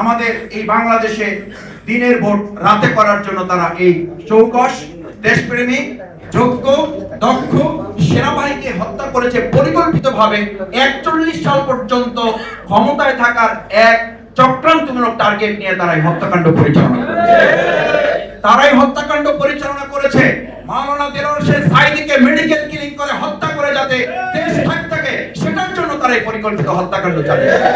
আমাদের এই বাংলাদেশে দিনের ভোট রাতে করার জন্য তারা এই চৌকস দেশপ্রেমিক যোগ্য দক্ষ সেনাবাহিনীকে হত্যা করেছে পরিকল্পিতভাবে 41 সাল পর্যন্ত ক্ষমতায় থাকার এক চক্রান্তমূলক টার্গেট নিয়ে তারা এই হত্যাকাণ্ড পরিচালনা করেছে। তারাই হত্যাকাণ্ড পরিচালনা করেছে মাওলানা দেলোয়ার হোসেন সাঈদীকে মেডিকেল কিলিং করে হত্যা করে যাতে দেশ থাকে সেটার জন্য তারা এই পরিকল্পিত হত্যাকাণ্ড চালিয়েছে।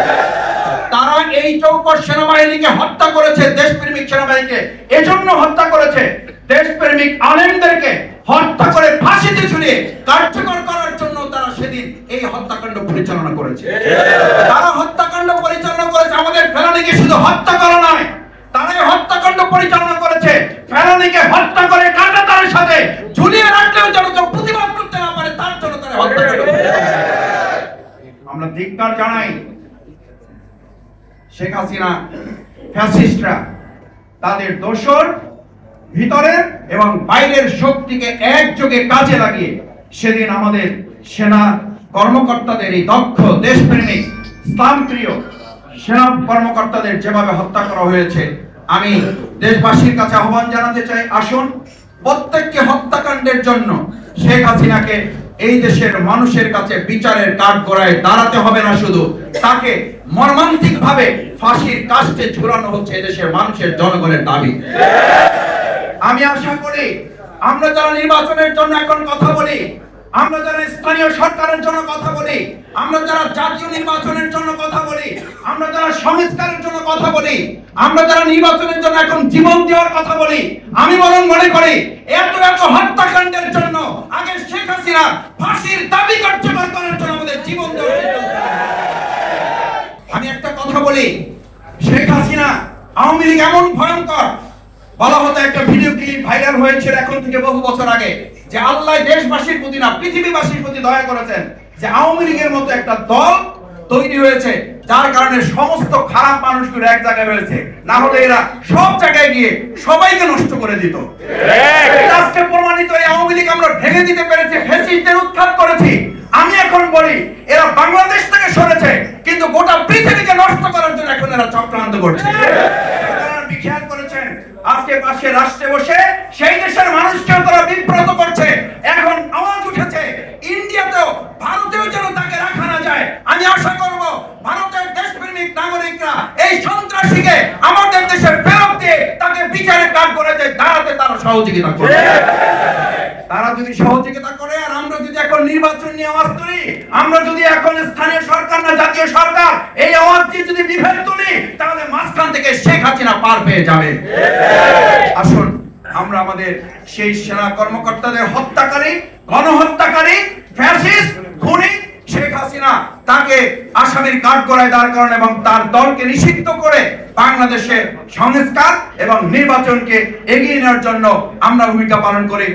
তারা এই চৌকস সেনাবাহিনীকে হত্যা করেছে, দেশপ্রেমিক সেনাবাহিনীকে এজন্য হত্যা করেছে দেশপ্রেমিক আলেমদেরকে হত্যা করে ফাঁসিতে ঝুলিয়ে কার্যকর করার জন্য তারা সেদিন এই হত্যাকাণ্ড পরিচালনা করেছে। তারা হত্যাকাণ্ড পরিচালনা করেছে আমাদের ফেলানীকে শুধু হত্যা করা নয়, তারাই হত্যাকাণ্ড পরিচালনা করেছে ফেলানীকে হত্যা করে কাঁটাতারের সাথে ঝুলিয়ে রাখলেও যেন কেউ প্রতিবাদ করতে না পারে তার জন্য তারা হত্যাকাণ্ড করেছে। আমরা ধিক্কার জানাই শেখ হাসিনা ফ্যাসিস্টরা তাদের দোসর ভিতরের এবং বাইরের শক্তিকে একযোগে কাজে লাগিয়ে সেদিন আমাদের সেনা কর্মকর্তাদের এই দক্ষ দেশপ্রেমিক ইসলামপ্রিয় সেনা কর্মকর্তাদের যেভাবে হত্যা করা হয়েছে, আমি দেশবাসীর কাছে আহ্বান জানাতে চাই, আসুন প্রত্যেককে হত্যাকাণ্ডের জন্য শেখ হাসিনাকে এই দেশের মানুষের কাছে বিচারের কাঠগড়ায় দাঁড়াতে হবে না, শুধু তাকে মর্মান্তিক ভাবে ফাঁসির কাস্টে ঝুলানো হচ্ছে এদেশের মানুষের জনগণের দাবি। আমি আশা করি আমরা যারা নির্বাচনের জন্য এখন কথা বলি, আমরা যারা স্থানীয় সরকারের জন্য কথা বলি, আমরা যারা জাতীয় নির্বাচনের জন্য কথা বলি, আমরা যারা সংস্কারের জন্য কথা বলি, আমরা যারা নির্বাচনের জন্য এখন জীবন দেওয়ার কথা বলি, আমি বরং মনে করি এত হত্যাকাণ্ডের জন্য আগে শেখ হাসিনা ফাঁসির দাবি কার্যকর করার জন্য আমাদের জীবন দেওয়া উচিত। আমি একটা কথা বলি, শেখ হাসিনা আওয়ামী লীগ এমন ভয়ঙ্কর, বলা হতো একটা ভিডিও ক্লিপ ভাইরাল হয়েছিল এখন থেকে বহু বছর আগে, যে আল্লাহ দেশবাসীর প্রতি না পৃথিবীবাসীর প্রতি দয়া করেছেন যে আওয়ামী লীগের মতো একটা দল তৈরি হয়েছে যার কারণে সমস্ত খারাপ মানুষগুলো এক জায়গায় হয়েছে, না হলে এরা সব জায়গায় গিয়ে সবাইকে নষ্ট করে দিত। আজকে প্রমাণিত এই আওয়ামী লীগ আমরা ভেঙে দিতে পেরেছি, ফ্যাসিস্টদের উৎখাত করেছি। আমি এখন বলি এরা বাংলাদেশ থেকে সরেছে কিন্তু গোটা পৃথিবীকে নষ্ট করার জন্য এখন এরা চক্রান্ত করছে। খেয়াল করেছেন আজকে পাশে রাষ্ট্রে বসে সেই দেশের মানুষকেও তারা বিব্রত করছে। এখন আওয়াজ উঠেছে ইন্ডিয়াতেও ভারতেও যেন তাকে রাখা না যায়। আমি আশা করব ভারতের দেশপ্রেমিক নাগরিকরা এই সন্ত্রাসীকে আমাদের দেশে ফেরত দিয়ে তাকে বিচারের কাঠগড়ায় দাঁড়াতে তারা সহযোগিতা করবে। তারা যদি সহযোগিতা করে আর আমরা যদি এখন নির্বাচন নিয়ে আওয়াজ তুলি, আমরা যদি এখন স্থানীয় সরকার না জাতীয় সরকার এই আওয়াজ দিয়ে যদি বিভেদ তুলি, তাহলে মাঝখান থেকে শেখ হাসিনা পার পেয়ে যাবে। আসুন আমরা আমাদের সেই সেনা কর্মকর্তাদের হত্যাকারী, গণহত্যাকারী, ফ্যাসিস্ট, খুনি শেখ হাসিনা তাকে আসামির কাঠগড়ায় দাঁড় করানো এবং তার দলকে নিষিদ্ধ করে বাংলাদেশের সংস্কার এবং নির্বাচনকে এগিয়ে নেওয়ার জন্য আমরা ভূমিকা পালন করি।